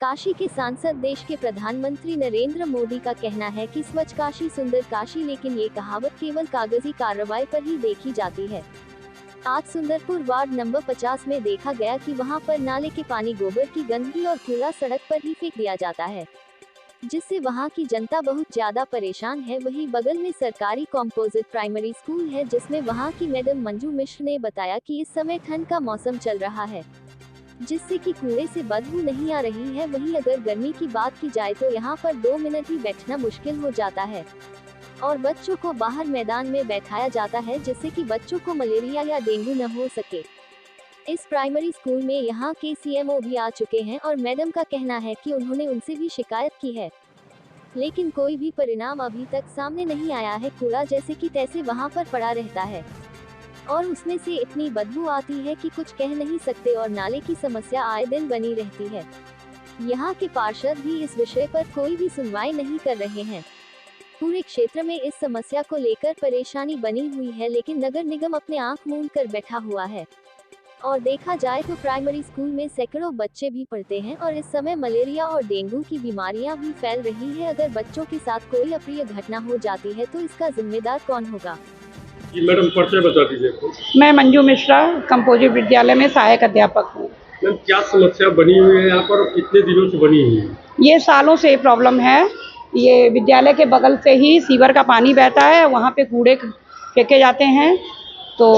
काशी के सांसद देश के प्रधानमंत्री नरेंद्र मोदी का कहना है कि स्वच्छ काशी सुंदर काशी, लेकिन ये कहावत केवल कागजी कार्रवाई पर ही देखी जाती है। आज सुंदरपुर वार्ड नंबर 50 में देखा गया कि वहां पर नाले के पानी, गोबर की गंदगी और कूड़ा सड़क पर ही फेंक दिया जाता है, जिससे वहां की जनता बहुत ज्यादा परेशान है। वहीं बगल में सरकारी कॉम्पोजिट प्राइमरी स्कूल है, जिसमें वहां की मैडम मंजू मिश्र ने बताया कि इस समय ठंड का मौसम चल रहा है, जिससे कि कूड़े से बदबू नहीं आ रही है। वहीं अगर गर्मी की बात की जाए तो यहाँ पर 2 मिनट ही बैठना मुश्किल हो जाता है और बच्चों को बाहर मैदान में बैठाया जाता है, जिससे कि बच्चों को मलेरिया या डेंगू न हो सके। इस प्राइमरी स्कूल में यहाँ के सीएमओ भी आ चुके हैं और मैडम का कहना है कि उन्होंने उनसे भी शिकायत की है, लेकिन कोई भी परिणाम अभी तक सामने नहीं आया है। कूड़ा जैसे कि तैसे वहाँ पर पड़ा रहता है और उसमें से इतनी बदबू आती है कि कुछ कह नहीं सकते और नाले की समस्या आए दिन बनी रहती है। यहाँ के पार्षद भी इस विषय पर कोई भी सुनवाई नहीं कर रहे हैं। पूरे क्षेत्र में इस समस्या को लेकर परेशानी बनी हुई है, लेकिन नगर निगम अपने आंख मूंद कर बैठा हुआ है। और देखा जाए तो प्राइमरी स्कूल में सैकड़ों बच्चे भी पढ़ते हैं और इस समय मलेरिया और डेंगू की बीमारियां भी फैल रही है। अगर बच्चों के साथ कोई अप्रिय घटना हो जाती है तो इसका जिम्मेदार कौन होगा? मैडम परिचय बता दीजिए। मैं मंजू मिश्रा कंपोजिट विद्यालय में सहायक अध्यापक हूँ। मैम, क्या समस्या बनी हुई है यहाँ पर और कितने दिनों से बनी हुई है? ये सालों से प्रॉब्लम है। ये विद्यालय के बगल से ही सीवर का पानी बहता है, वहाँ पे कूड़े फेंके जाते हैं, तो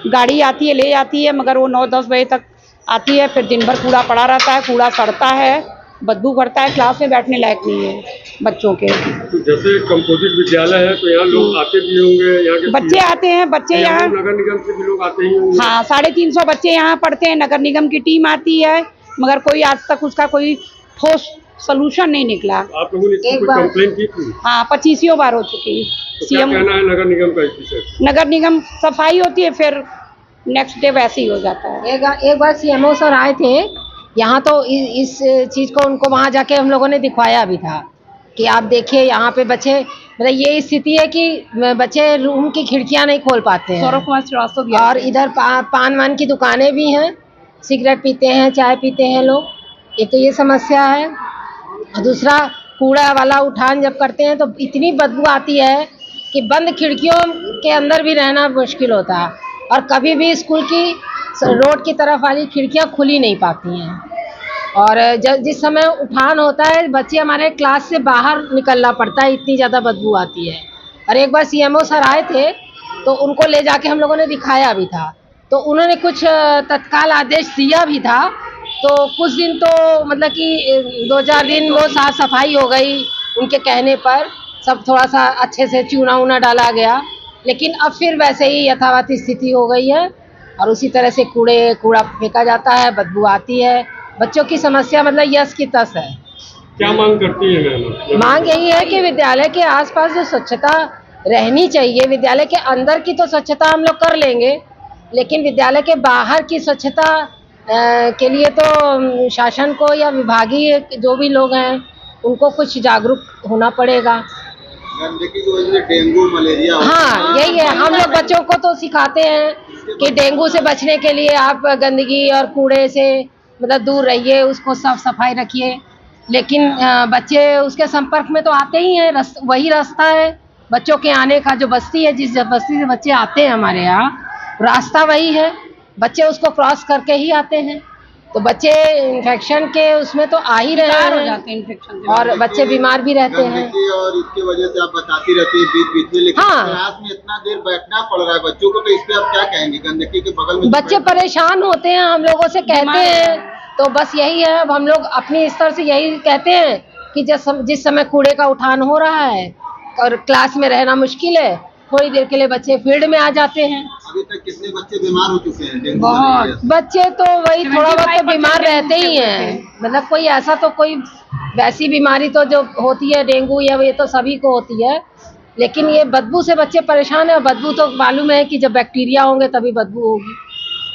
गाड़ी आती है ले जाती है, मगर वो 9-10 बजे तक आती है, फिर दिन भर कूड़ा पड़ा रहता है, कूड़ा सड़ता है, बदबू करता है, क्लास में बैठने लायक नहीं है बच्चों के। तो जैसे कंपोजिट विद्यालय है तो यहाँ लोग आते भी होंगे, यहाँ के बच्चे आते हैं, बच्चे यहाँ नगर निगम से भी लोग आते ही होंगे। हाँ, 350 बच्चे यहाँ पढ़ते हैं। नगर निगम की टीम आती है, मगर कोई आज तक उसका कोई ठोस सलूशन नहीं निकला। आप लोगों ने इसकी कोई कंप्लेंट की थी? हाँ, 25 बार हो चुकी। तो क्या कहना है नगर निगम का इस विषय? नगर निगम सफाई होती है, फिर नेक्स्ट डे वैसे ही हो जाता है। एक बार सीएमओ सर आए थे यहाँ, तो इस चीज़ को उनको वहाँ जाके हम लोगों ने दिखवाया भी था कि आप देखिए यहाँ पे बच्चे, मतलब ये स्थिति है कि बच्चे रूम की खिड़कियाँ नहीं खोल पाते हैं। सौरभ कुमार श्रीवास्तव भी और इधर पान वान की दुकानें भी हैं, सिगरेट पीते हैं, चाय पीते हैं लोग। एक तो ये समस्या है, और दूसरा कूड़ा वाला उठान जब करते हैं तो इतनी बदबू आती है कि बंद खिड़कियों के अंदर भी रहना मुश्किल होता है, और कभी भी स्कूल की रोड की तरफ वाली खिड़कियां खुली नहीं पाती हैं। और जिस समय उठान होता है, बच्चे हमारे क्लास से बाहर निकलना पड़ता है, इतनी ज़्यादा बदबू आती है। और एक बार सीएमओ सर आए थे तो उनको ले जाके हम लोगों ने दिखाया भी था, तो उन्होंने कुछ तत्काल आदेश दिया भी था। तो कुछ दिन तो मतलब कि 2-4 दिन वो साफ सफाई हो गई उनके कहने पर, सब थोड़ा सा अच्छे से चूना ऊना डाला गया, लेकिन अब फिर वैसे ही यथावत स्थिति हो गई है और उसी तरह से कूड़ा फेंका जाता है, बदबू आती है। बच्चों की समस्या मतलब यस की तस है। क्या मांग करती है मैम? मांग यही है कि विद्यालय के आसपास जो स्वच्छता रहनी चाहिए, विद्यालय के अंदर की तो स्वच्छता हम लोग कर लेंगे, लेकिन विद्यालय के बाहर की स्वच्छता के लिए तो शासन को या विभागीय जो भी लोग हैं उनको कुछ जागरूक होना पड़ेगा। गंदगी की वजह से डेंगू मलेरिया हाँ, यही है। हम लोग बच्चों को तो सिखाते हैं कि डेंगू से बचने के लिए आप गंदगी और कूड़े से मतलब दूर रहिए, उसको साफ सफाई रखिए, लेकिन बच्चे उसके संपर्क में तो आते ही हैं। वही रास्ता है बच्चों के आने का, जो बस्ती है, जिस बस्ती से बच्चे आते हैं हमारे यहाँ, रास्ता वही है, बच्चे उसको क्रॉस करके ही आते हैं, तो बच्चे इन्फेक्शन के उसमें तो आ ही रहे हैं और बच्चे बीमार भी रहते हैं। और इसकी वजह से आप बताती रहती है बीच में, लेकिन हाँ, क्लास में इतना देर बैठना पड़ रहा है बच्चों को, तो इस पे आप क्या कहेंगे? गंदगी के बगल में बच्चे परेशान होते हैं, हम लोगों से कहते हैं, तो बस यही है। अब हम लोग अपने स्तर से यही कहते हैं कि जिस समय कूड़े का उठान हो रहा है और क्लास में रहना मुश्किल है, थोड़ी देर के लिए बच्चे फील्ड में आ जाते हैं। अभी तक कितने बच्चे बीमार हो चुके हैं डेंगू बहुत बच्चे तो वही थोड़ा बहुत तो बीमार रहते ही हैं, मतलब कोई ऐसा तो कोई वैसी बीमारी तो जो होती है डेंगू या ये तो सभी को होती है, लेकिन ये बदबू से बच्चे परेशान है। बदबू तो मालूम है कि जब बैक्टीरिया होंगे तभी बदबू होगी,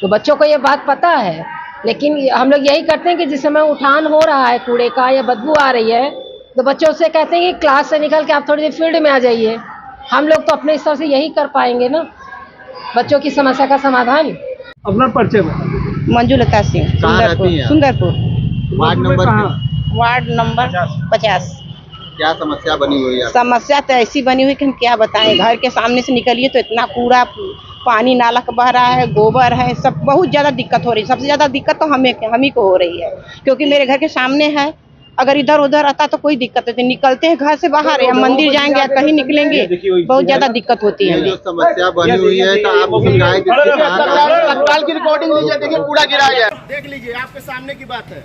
तो बच्चों को ये बात पता है, लेकिन हम लोग यही करते हैं कि जिस समय उठान हो रहा है कूड़े का या बदबू आ रही है, तो बच्चों से कहते हैं कि क्लास से निकल के आप थोड़ी देर फील्ड में आ जाइए। हम लोग तो अपने स्तर से यही कर पाएंगे ना, बच्चों की समस्या का समाधान। अपना परिचय बता दीजिए। मंजू लता सिंह, कहाँ रहती हैं? Sundarpur ward number ward number 50। क्या समस्या बनी हुई है? समस्या तो ऐसी बनी हुई कि हम क्या बताएं। घर के सामने से निकलिए तो इतना कूड़ा, पानी नाला का बह रहा है, गोबर है, सब बहुत ज़्यादा दिक्कत हो रही है। सबसे ज़्यादा दिक्कत तो हम ही को हो रही है, क्योंकि मेरे घर के सामने है। अगर इधर उधर आता तो कोई दिक्कत नहीं, निकलते हैं घर से बाहर या मंदिर जाएंगे या कहीं निकलेंगे, बहुत ज़्यादा दिक्कत होती है। ये जो समस्या बनी हुई है तो आप शिकायत तत्काल की रिकॉर्डिंग लीजिए, देखिए कूड़ा गिरा है, देख लीजिए, आपके सामने की बात है।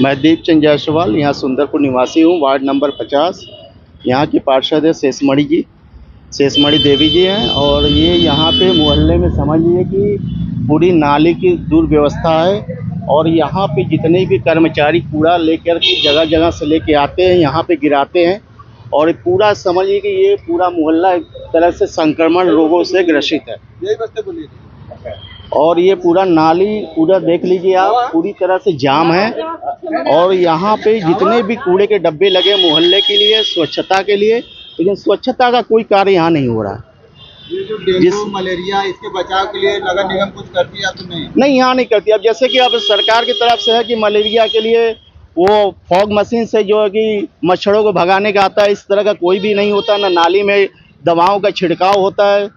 मैं दीपचंद जायसवाल यहाँ सुंदरपुर निवासी हूँ, वार्ड नंबर 50। यहाँ की पार्षद है शेषमणि देवी जी हैं। और ये यहाँ पे मोहल्ले में समझ लीजिए कि पूरी नाली की दुर्व्यवस्था है। और यहाँ पे जितने भी कर्मचारी कूड़ा लेकर के जगह जगह से लेके आते हैं, यहाँ पे गिराते हैं। और पूरा समझिए कि ये पूरा मोहल्ला एक तरह से संक्रमण रोगों से ग्रसित है। यही बस्ते बोलिए। और ये पूरा नाली पूरा देख लीजिए आप, पूरी तरह से जाम है। और यहाँ पे जितने भी कूड़े के डब्बे लगे मोहल्ले के लिए, स्वच्छता के लिए, लेकिन स्वच्छता का कोई कार्य यहाँ नहीं हो रहा है। ये जो डेंगू मलेरिया, इसके बचाव के लिए नगर निगम कुछ करती है या तो नहीं? यहाँ नहीं करती। अब जैसे कि अब सरकार की तरफ से है कि मलेरिया के लिए वो फॉग मशीन से जो है कि मच्छरों को भगाने का आता है, इस तरह का कोई भी नहीं होता। ना नाली में दवाओं का छिड़काव होता है।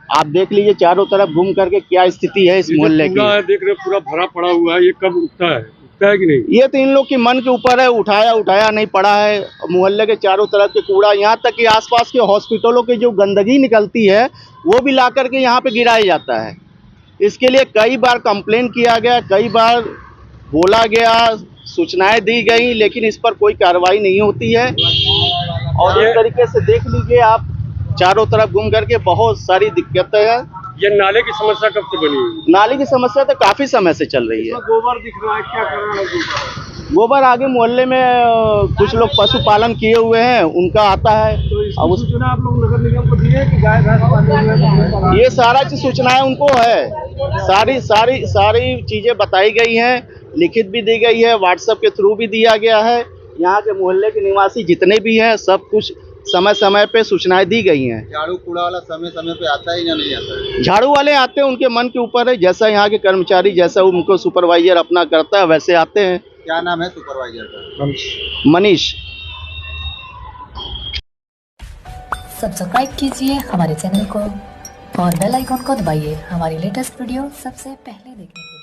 आप देख लीजिए चारों तरफ घूम करके क्या स्थिति है इस मोहल्ले की। देख रहे पूरा भरा पड़ा हुआ है, ये कब उठता है कि नहीं? ये तो इन लोग के मन के ऊपर है, उठाया नहीं पड़ा है। मोहल्ले के चारों तरफ के कूड़ा, यहाँ तक कि आसपास के हॉस्पिटलों की जो गंदगी निकलती है वो भी ला करके यहाँ पे गिराया जाता है। इसके लिए कई बार कंप्लेन किया गया, कई बार बोला गया, सूचनाएं दी गई, लेकिन इस पर कोई कार्रवाई नहीं होती है। और इस तरीके से देख लीजिए आप चारों तरफ घूम करके बहुत सारी दिक्कतें हैं। ये नाले की समस्या कब से बनी हुई? नाली की समस्या तो काफी समय से चल रही है। गोबर दिख रहा है, क्या कर रहा है? गोबर आगे मोहल्ले में कुछ लोग पशुपालन किए हुए हैं, उनका आता है। अब उस सूचना आप लोग नगर निगम को दिए कि गाय भैंस पानी में? ये सारा चीज सूचनाएं उनको है, सारी चीजें बताई गई हैं, लिखित भी दी गई है, व्हाट्सएप के थ्रू भी दिया गया है। यहाँ के मोहल्ले के निवासी जितने भी हैं सब कुछ समय समय पे सूचनाएं दी गई हैं। झाड़ू कूड़ा वाला समय समय पे आता है या नहीं आता है? झाड़ू वाले आते हैं, उनके मन के ऊपर है। जैसा यहाँ के कर्मचारी, जैसा उनको सुपरवाइजर अपना करता है वैसे आते हैं। क्या नाम है सुपरवाइजर का? मनीष। सब्सक्राइब कीजिए हमारे चैनल को और बेल आइकॉन को दबाइए हमारी लेटेस्ट वीडियो सबसे पहले देखने के लिए।